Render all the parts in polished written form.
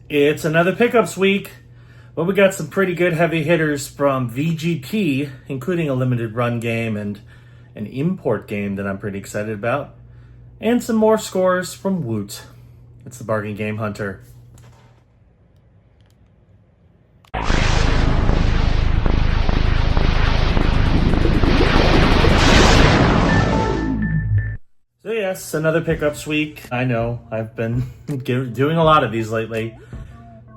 It's another pickups week, but we got some pretty good heavy hitters from VGP, including a limited run game and an import game that I'm pretty excited about, and some more scores from Woot. It's the Bargain Game Hunter. So yes, another pickups week. I know, I've been doing a lot of these lately,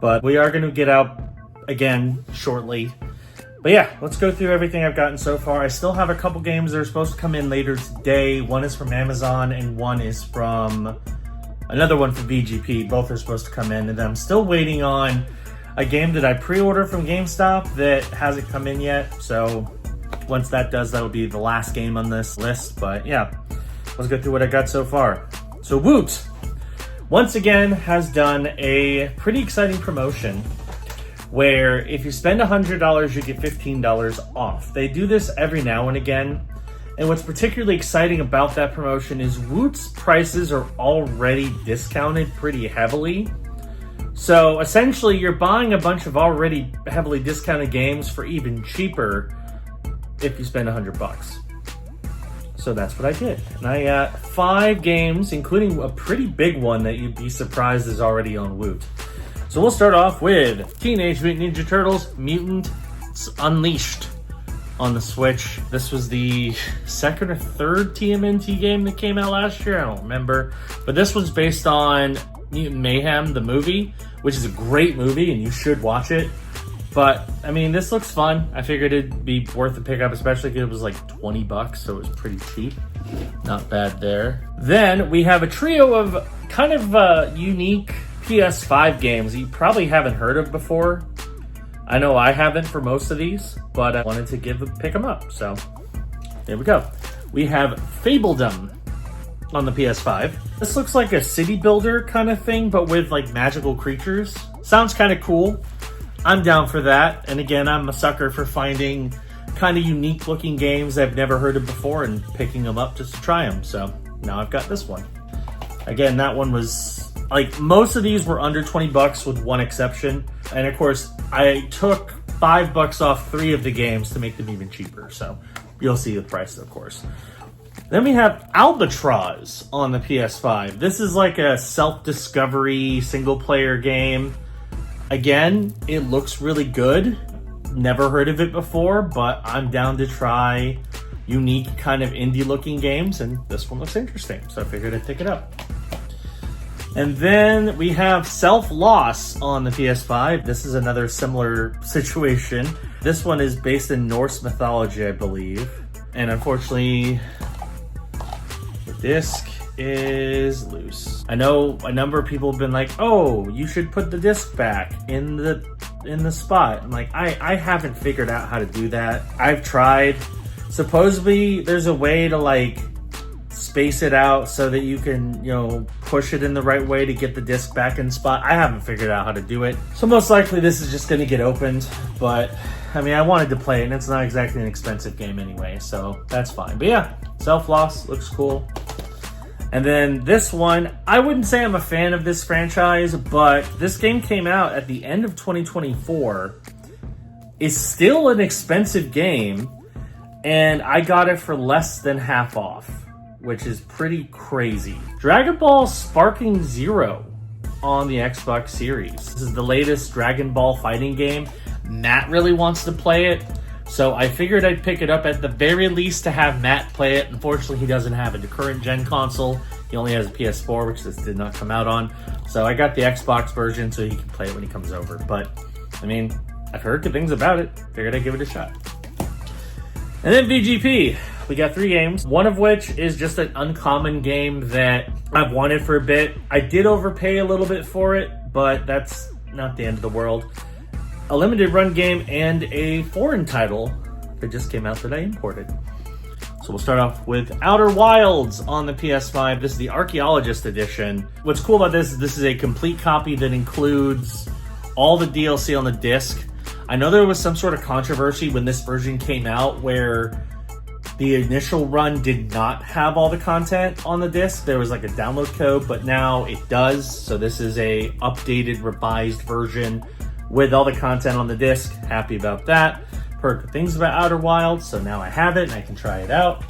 but we are going to get out again shortly. But yeah, let's go through everything I've gotten so far. I still have a couple games that are supposed to come in later today. One is from Amazon and one is from another one from VGP. Both are supposed to come in, and I'm still waiting on a game that I pre-ordered from GameStop that hasn't come in yet. So once that does, that will be the last game on this list. But yeah, let's go through what I got so far. So Woot, once again, has done a pretty exciting promotion where if you spend $100, you get $15 off. They do this every now and again. And what's particularly exciting about that promotion is Woot's prices are already discounted pretty heavily. So essentially, you're buying a bunch of already heavily discounted games for even cheaper if you spend $100. So that's what I did. And I got 5 games, including a pretty big one that you'd be surprised is already on Woot. So we'll start off with Teenage Mutant Ninja Turtles Mutants Unleashed on the Switch. This was the second or third TMNT game that came out last year. I don't remember. But this was based on Mutant Mayhem, the movie, which is a great movie and you should watch it. But, I mean, this looks fun. I figured it'd be worth the pickup, especially because it was like $20, so it was pretty cheap. Not bad there. Then we have a trio of kind of unique PS5 games that you probably haven't heard of before. I know I haven't for most of these, but I wanted to pick them up. So, there we go. We have Fabledom on the PS5. This looks like a city builder kind of thing, but with like magical creatures. Sounds kind of cool. I'm down for that. And again, I'm a sucker for finding kind of unique looking games I've never heard of before and picking them up just to try them. So now I've got this one. Again, that one was like, most of these were under $20 with one exception. And of course, I took $5 off 3 of the games to make them even cheaper. So you'll see the price, of course. Then we have Albatross on the PS5. This is like a self-discovery single player game. Again, it looks really good. Never heard of it before, but I'm down to try unique kind of indie looking games, and this one looks interesting, so I figured I'd pick it up. And then we have Self-Loss on the PS5. This is another similar situation. This one is based in Norse mythology, I believe. And unfortunately, the disc is loose. I know a number of people have been like, oh, you should put the disc back in the spot. I'm like, I haven't figured out how to do that. I've tried. Supposedly there's a way to like space it out so that you can, you know, push it in the right way to get the disc back in the spot. I haven't figured out how to do it. So most likely this is just going to get opened, but I mean, I wanted to play it and it's not exactly an expensive game anyway, so that's fine. But yeah, Self-Loss looks cool. And then this one, I wouldn't say I'm a fan of this franchise, but this game came out at the end of 2024. It's still an expensive game, and I got it for less than half off, which is pretty crazy. Dragon Ball Sparking Zero on the Xbox Series. This is the latest Dragon Ball fighting game. Matt really wants to play it, so I figured I'd pick it up at the very least to have Matt play it. Unfortunately, he doesn't have a current gen console. He only has a PS4, which this did not come out on. So I got the Xbox version so he can play it when he comes over. But, I mean, I've heard good things about it. Figured I'd give it a shot. And then VGP. We got 3 games, one of which is just an uncommon game that I've wanted for a bit. I did overpay a little bit for it, but that's not the end of the world. A limited run game and a foreign title that just came out that I imported. So we'll start off with Outer Wilds on the PS5. This is the Archaeologist Edition. What's cool about this is this is a complete copy that includes all the DLC on the disc. I know there was some sort of controversy when this version came out where The initial run did not have all the content on the disc. There was like a download code, but now it does. So this is a updated, revised version with all the content on the disc. Happy about that. Heard good things about Outer Wilds, so now I have it and I can try it out.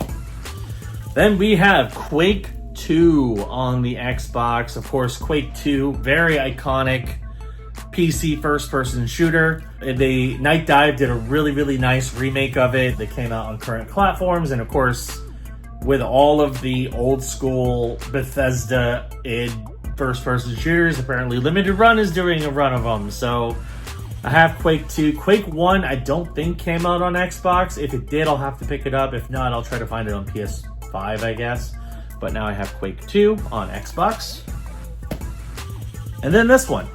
Then we have Quake 2 on the Xbox. Of course, Quake 2, very iconic PC first-person shooter. The Night Dive did a really, really nice remake of it. They came out on current platforms, and of course, with all of the old school Bethesda id first-person shooters, apparently Limited Run is doing a run of them. So I have Quake 2. Quake 1, I don't think came out on Xbox. If it did, I'll have to pick it up. If not, I'll try to find it on PS5, I guess. But now I have Quake 2 on Xbox. And then this one.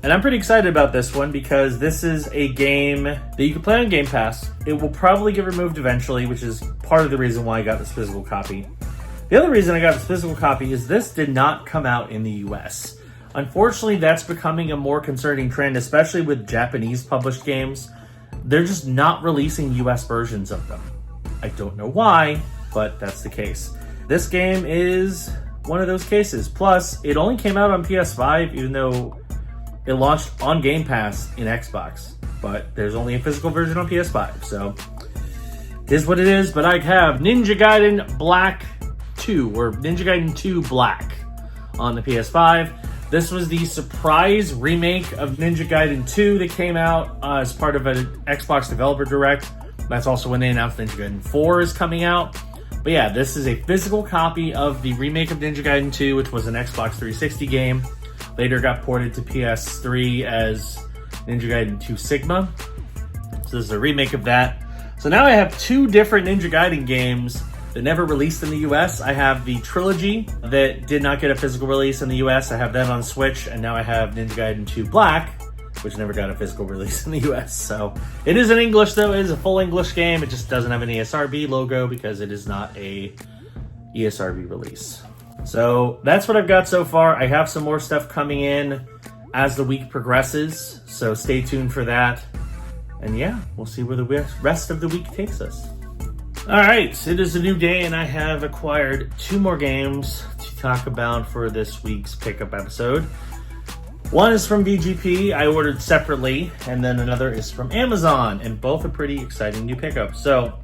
And I'm pretty excited about this one because this is a game that you can play on Game Pass. It will probably get removed eventually, which is part of the reason why I got this physical copy. The other reason I got this physical copy is this did not come out in the US. Unfortunately, that's becoming a more concerning trend, especially with Japanese published games. They're just not releasing US versions of them. I don't know why, but that's the case. This game is one of those cases. Plus, it only came out on PS5, even though it launched on Game Pass in Xbox, but there's only a physical version on PS5, so it is what it is. But I have Ninja Gaiden Black 2, or Ninja Gaiden 2 Black on the PS5. This was the surprise remake of Ninja Gaiden 2 that came out as part of an Xbox Developer Direct. That's also when they announced Ninja Gaiden 4 is coming out. But yeah, this is a physical copy of the remake of Ninja Gaiden 2, which was an Xbox 360 game. Later got ported to PS3 as Ninja Gaiden 2 Sigma. So this is a remake of that. So now I have two different Ninja Gaiden games that never released in the US. I have the trilogy that did not get a physical release in the US. I have that on Switch, and now I have Ninja Gaiden 2 Black, which never got a physical release in the US. So it is in English though, it is a full English game. It just doesn't have an ESRB logo because it is not a ESRB release. So that's what I've got so far. I have some more stuff coming in as the week progresses, so stay tuned for that. And yeah, we'll see where the rest of the week takes us. All right, so it is a new day, and I have acquired two more games to talk about for this week's pickup episode. One is from VGP, I ordered separately, and then another is from Amazon, and both are pretty exciting new pickups. So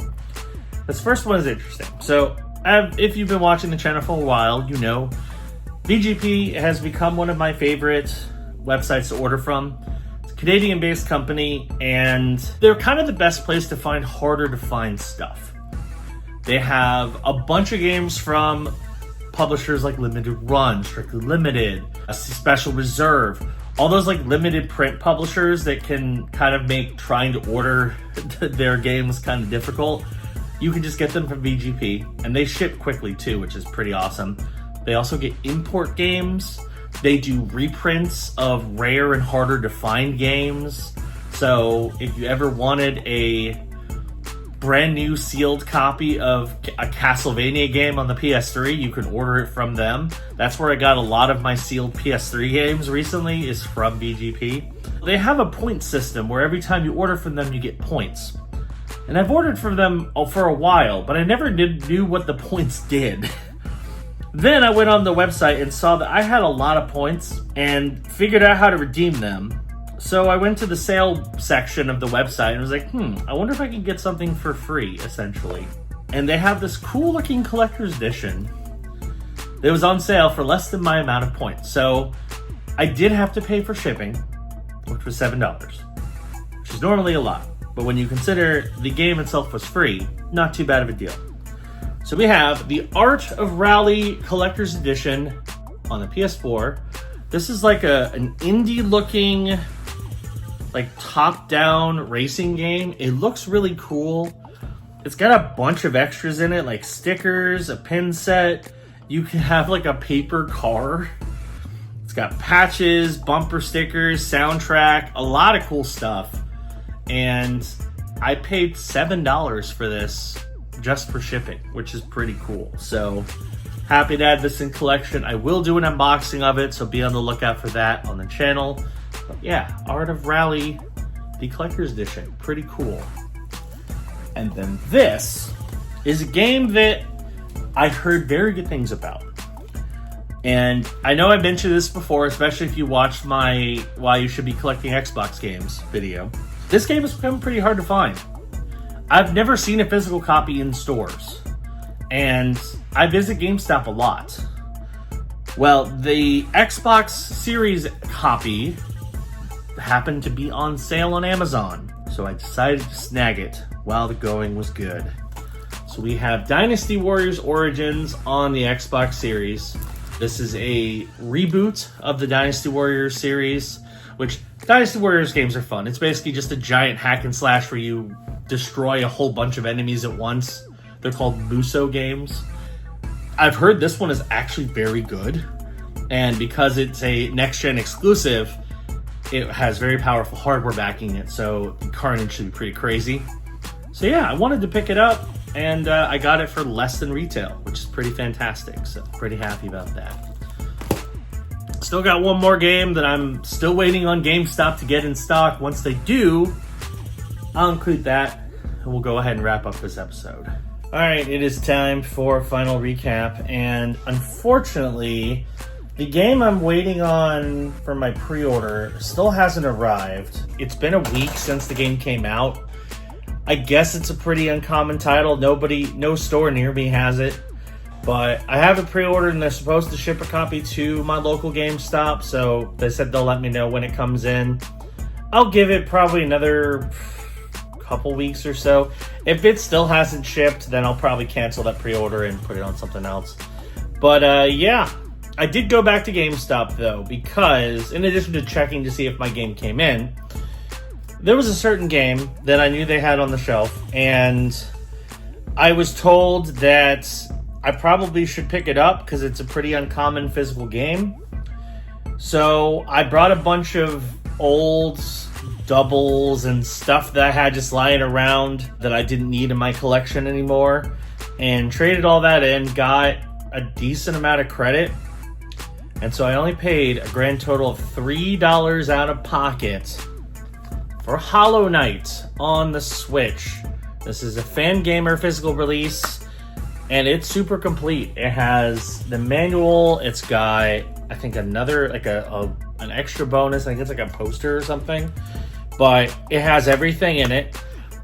this first one is interesting. So if you've been watching the channel for a while, you know VGP has become one of my favorite websites to order from. It's a Canadian-based company, and they're kind of the best place to find harder to find stuff. They have a bunch of games from publishers like Limited Run, Strictly Limited, Special Reserve, all those like limited print publishers that can kind of make trying to order their games kind of difficult. You can just get them from VGP, and they ship quickly too, which is pretty awesome. They also get import games. They do reprints of rare and harder to find games. So if you ever wanted a brand new sealed copy of a Castlevania game on the PS3, you can order it from them. That's where I got a lot of my sealed PS3 games recently, is from VGP. They have a point system where every time you order from them, you get points. And I've ordered from them for a while, but I never knew what the points did. Then I went on the website and saw that I had a lot of points and figured out how to redeem them. So I went to the sale section of the website and was like, I wonder if I can get something for free, essentially. And they have this cool looking collector's edition that was on sale for less than my amount of points. So I did have to pay for shipping, which was $7, which is normally a lot. But when you consider the game itself was free, not too bad of a deal. So we have the Art of Rally Collector's Edition on the PS4. This is like an indie-looking, like top-down racing game. It looks really cool. It's got a bunch of extras in it, like stickers, a pin set. You can have like a paper car. It's got patches, bumper stickers, soundtrack, a lot of cool stuff. And I paid $7 for this just for shipping, which is pretty cool. So happy to add this in collection. I will do an unboxing of it, so be on the lookout for that on the channel. But yeah, Art of Rally, the collector's edition, pretty cool. And then this is a game that I heard very good things about. And I know I mentioned this before, especially if you watched my Why You Should Be Collecting Xbox Games video. This game has become pretty hard to find. I've never seen a physical copy in stores, and I visit GameStop a lot. Well, the Xbox Series copy happened to be on sale on Amazon, so I decided to snag it while the going was good. So we have Dynasty Warriors Origins on the Xbox Series. This is a reboot of the Dynasty Warriors series, which Dynasty Warriors games are fun. It's basically just a giant hack and slash where you destroy a whole bunch of enemies at once. They're called Muso games. I've heard this one is actually very good, and because it's a next-gen exclusive, it has very powerful hardware backing it, so the carnage should be pretty crazy. So yeah, I wanted to pick it up, and I got it for less than retail, which is pretty fantastic, so pretty happy about that. Still got one more game that I'm still waiting on GameStop to get in stock. Once they do, I'll include that, and we'll go ahead and wrap up this episode. Alright, it is time for final recap, and unfortunately, the game I'm waiting on for my pre-order still hasn't arrived. It's been a week since the game came out. I guess it's a pretty uncommon title. No store near me has it. But I have it pre-ordered and they're supposed to ship a copy to my local GameStop. So they said they'll let me know when it comes in. I'll give it probably another couple weeks or so. If it still hasn't shipped, then I'll probably cancel that pre-order and put it on something else. But yeah, I did go back to GameStop though, because in addition to checking to see if my game came in, there was a certain game that I knew they had on the shelf, and I was told that I probably should pick it up because it's a pretty uncommon physical game. So I brought a bunch of old doubles and stuff that I had just lying around that I didn't need in my collection anymore, and traded all that in, got a decent amount of credit, and so I only paid a grand total of $3 out of pocket for Hollow Knight on the Switch. This is a Fangamer physical release, and it's super complete. It has the manual, it's got, I think, another, like an extra bonus, I think it's like a poster or something, but it has everything in it.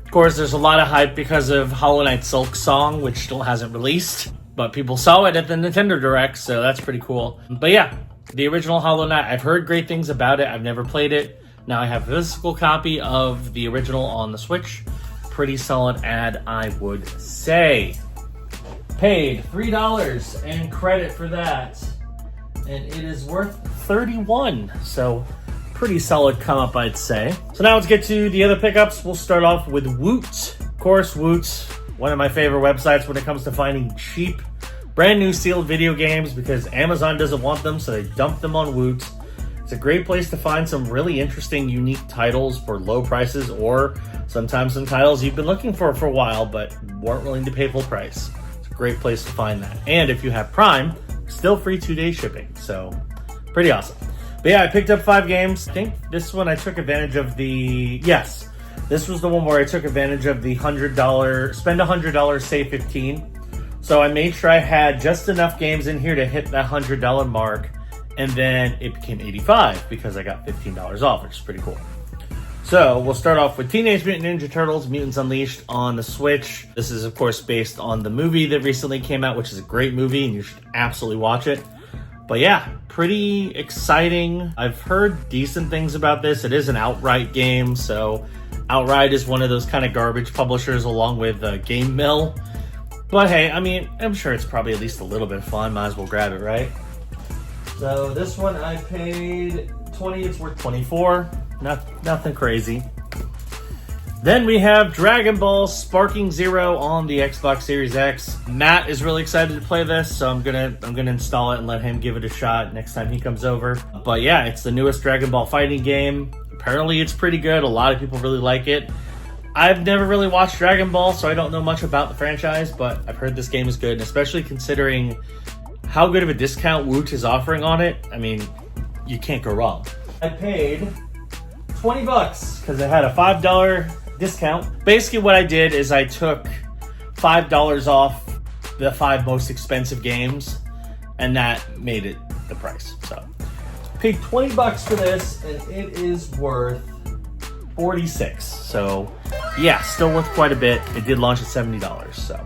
Of course, there's a lot of hype because of Hollow Knight Silk Song, which still hasn't released, but people saw it at the Nintendo Direct, so that's pretty cool. But yeah, the original Hollow Knight, I've heard great things about it, I've never played it. Now I have a physical copy of the original on the Switch. Pretty solid ad, I would say. Paid $3 and credit for that, and it is worth $31. So pretty solid come up, I'd say. So now let's get to the other pickups. We'll start off with Woot. Of course, Woot, one of my favorite websites when it comes to finding cheap, brand new sealed video games, because Amazon doesn't want them, so they dump them on Woot. It's a great place to find some really interesting, unique titles for low prices, or sometimes some titles you've been looking for a while but weren't willing to pay full price. It's a great place to find that. And if you have Prime, still free 2-day shipping, so pretty awesome. But yeah, I picked up 5 games. I think this one I took advantage of the... Yes, this was the one where I took advantage of the $100, spend $100, save 15. So I made sure I had just enough games in here to hit that $100 mark. And then it became $85 because I got $15 off, which is pretty cool. So we'll start off with Teenage Mutant Ninja Turtles Mutants Unleashed on the Switch. This is, of course, based on the movie that recently came out, which is a great movie, and you should absolutely watch it. But yeah, pretty exciting. I've heard decent things about this. It is an Outright game, so Outright is one of those kind of garbage publishers along with Game Mill. But hey, I mean, I'm sure it's probably at least a little bit of fun. Might as well grab it, right? So this one I paid $20, it's worth $24. Nothing crazy. Then we have Dragon Ball Sparking Zero on the Xbox Series X. Matt is really excited to play this, so I'm gonna install it and let him give it a shot next time he comes over. But yeah, it's the newest Dragon Ball fighting game. Apparently it's pretty good. A lot of people really like it. I've never really watched Dragon Ball, so I don't know much about the franchise, but I've heard this game is good, and especially considering how good of a discount Woot is offering on it. I mean, you can't go wrong. I paid $20 because it had a $5 discount. Basically what I did is I took $5 off the 5 most expensive games, and that made it the price. So paid $20 for this, and it is worth $46. So yeah, still worth quite a bit. It did launch at $70. So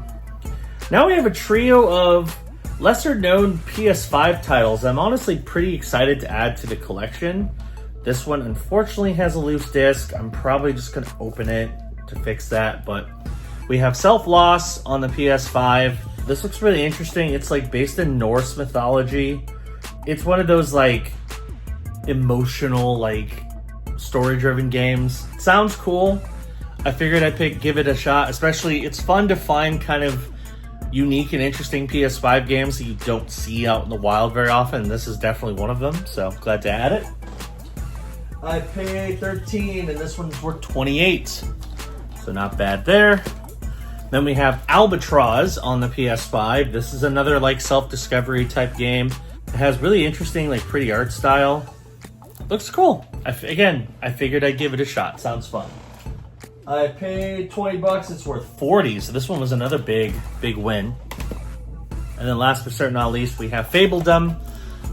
now we have a trio of lesser known PS5 titles I'm honestly pretty excited to add to the collection. This one unfortunately has a loose disc. I'm probably just gonna open it to fix that, but we have Self-Loss on the PS5. This looks really interesting. It's like based in Norse mythology. It's one of those like emotional, like story-driven games. Sounds cool. I figured I'd give it a shot, especially it's fun to find kind of unique and interesting PS5 games that you don't see out in the wild very often. This is definitely one of them, so glad to add it. I paid $13 and this one's worth $28, so not bad there. Then we have Albatross on the PS5. This is another like self-discovery type game. It has really interesting, like pretty art style. Looks cool. I figured I'd give it a shot. Sounds fun. I paid $20. It's worth $40. So this one was another big win. And then last but certainly not least, we have Fabledom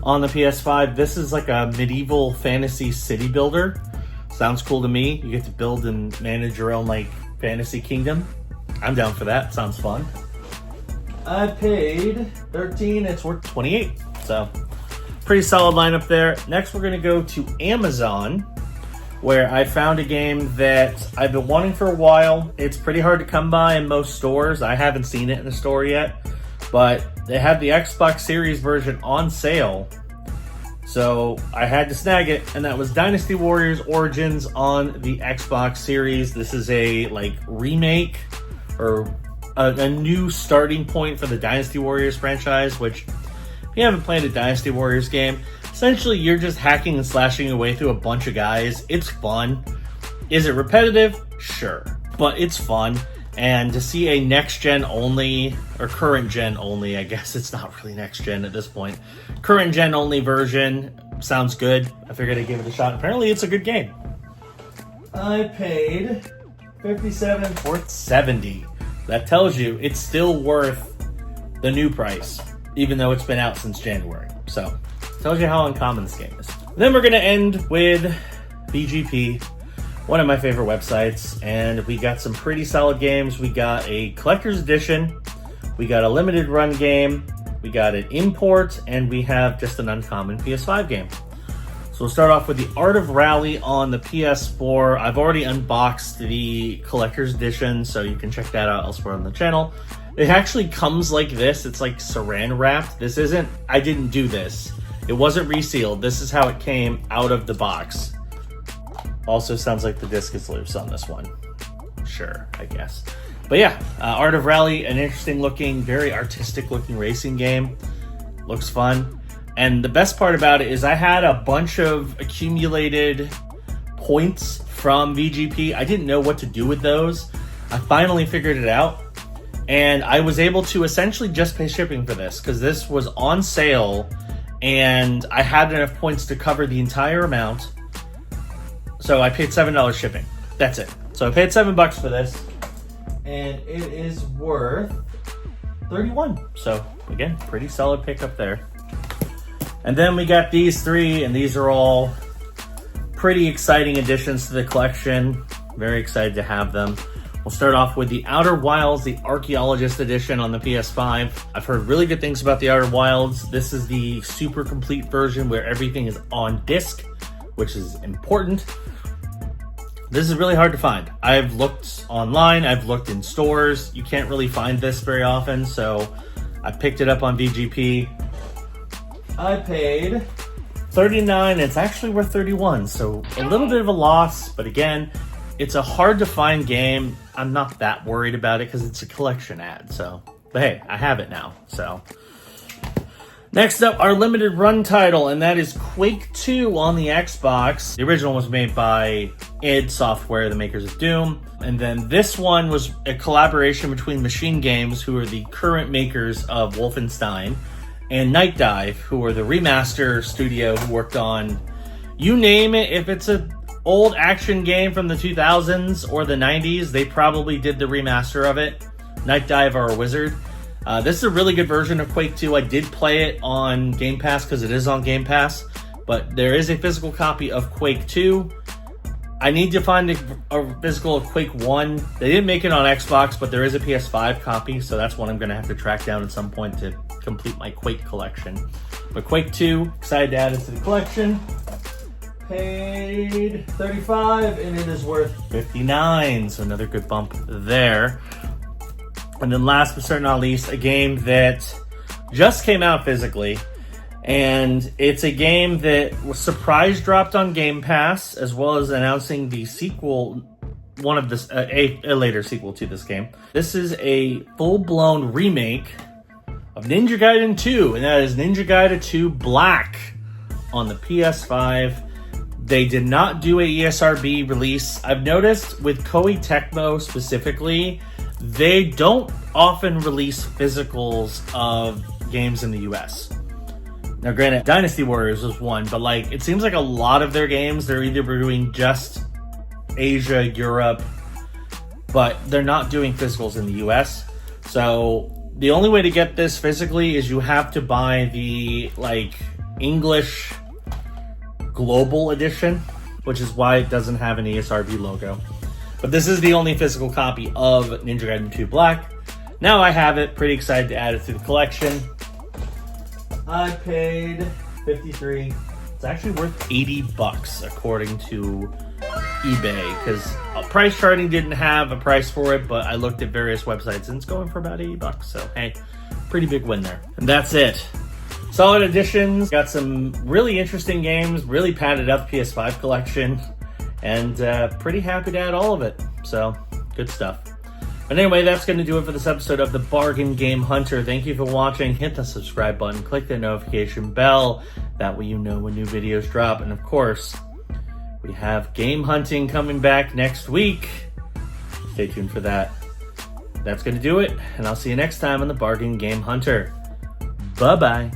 on the PS5. This is like a medieval fantasy city builder. Sounds cool to me. You get to build and manage your own like fantasy kingdom. I'm down for that. Sounds fun. I paid $13. It's worth $28. So pretty solid lineup there. Next, we're going to go to Amazon, where I found a game that I've been wanting for a while. It's pretty hard to come by in most stores. I haven't seen it in the store yet, but they have the Xbox Series version on sale. So I had to snag it, and that was Dynasty Warriors Origins on the Xbox Series. This is a like remake or a new starting point for the Dynasty Warriors franchise, which if you haven't played a Dynasty Warriors game, essentially you're just hacking and slashing your way through a bunch of guys. It's fun. Is it repetitive? Sure. But it's fun. And to see a next-gen only, or current-gen only, I guess it's not really next-gen at this point, current-gen only version sounds good. I figured I'd give it a shot. Apparently it's a good game. I paid $57 worth $70. That tells you it's still worth the new price, even though it's been out since January. So, tells you how uncommon this game is. Then we're going to end with VGP, one of my favorite websites, and we got some pretty solid games. We got a collector's edition, we got a limited run game, we got an import, and we have just an uncommon PS5 game. So we'll start off with the Art of Rally on the PS4. I've already unboxed the collector's edition, so you can check that out elsewhere on the channel. It actually comes like this. It's like saran wrapped. This isn't, I didn't do this. It wasn't resealed. This is how it came out of the box. Also sounds like the disc is loose on this one. Sure, I guess. But yeah, Art of Rally, an interesting looking, very artistic looking racing game. Looks fun. And the best part about it is I had a bunch of accumulated points from VGP. I didn't know what to do with those. I finally figured it out. And I was able to essentially just pay shipping for this because this was on sale and I had enough points to cover the entire amount. So I paid $7 shipping. That's it. So I paid $7 for this and it is worth $31. So again, pretty solid pickup there. And then we got these three, and these are all pretty exciting additions to the collection. Very excited to have them. We'll start off with the Outer Wilds, the Archaeologist Edition on the PS5. I've heard really good things about the Outer Wilds. This is the super complete version where everything is on disc, which is important. This is really hard to find. I've looked online, I've looked in stores. You can't really find this very often, so I picked it up on VGP. I paid $39, it's actually worth $31, so a little bit of a loss, but again, it's a hard to find game. I'm not that worried about it because it's a collection ad, so, but hey, I have it now, so. Next up, our limited run title, and that is Quake 2 on the Xbox. The original was made by id Software, the makers of Doom, and then this one was a collaboration between Machine Games, who are the current makers of Wolfenstein, and Night Dive, who are the remaster studio who worked on, you name it, if it's an old action game from the 2000s or the 90s, they probably did the remaster of it. Night Diver or Wizard. This is a really good version of Quake 2. I did play it on Game Pass because it is on Game Pass, but there is a physical copy of Quake 2. I need to find a physical of Quake 1. They didn't make it on Xbox, but there is a PS5 copy, so that's one I'm going to have to track down at some point to complete my Quake collection. But Quake 2, excited to add it to the collection. Paid $35 and it is worth $59, so another good bump there. And then last but certainly not least, a game that just came out physically, and it's a game that was surprise dropped on Game Pass, as well as announcing the sequel, one of this a later sequel to this game. This is a full-blown remake of Ninja Gaiden 2, and that is Ninja Gaiden 2 Black on the PS5. They did not do a ESRB release. I've noticed with Koei Tecmo specifically, they don't often release physicals of games in the US. Now granted, Dynasty Warriors was one, but like it seems like a lot of their games, they're either doing just Asia, Europe, but they're not doing physicals in the US. So the only way to get this physically is you have to buy the like English Global Edition, which is why it doesn't have an ESRB logo. But this is the only physical copy of Ninja Gaiden 2 Black. Now I have it, pretty excited to add it to the collection. I paid $53. It's actually worth $80 according to eBay, because price charting didn't have a price for it, but I looked at various websites and it's going for about $80. So hey, pretty big win there. And that's it. Solid additions, got some really interesting games, really padded up PS5 collection, and pretty happy to add all of it. So, good stuff. But anyway, that's going to do it for this episode of the Bargain Game Hunter. Thank you for watching. Hit the subscribe button, click the notification bell. That way you know when new videos drop. And of course, we have game hunting coming back next week. Stay tuned for that. That's going to do it, and I'll see you next time on the Bargain Game Hunter. Bye-bye.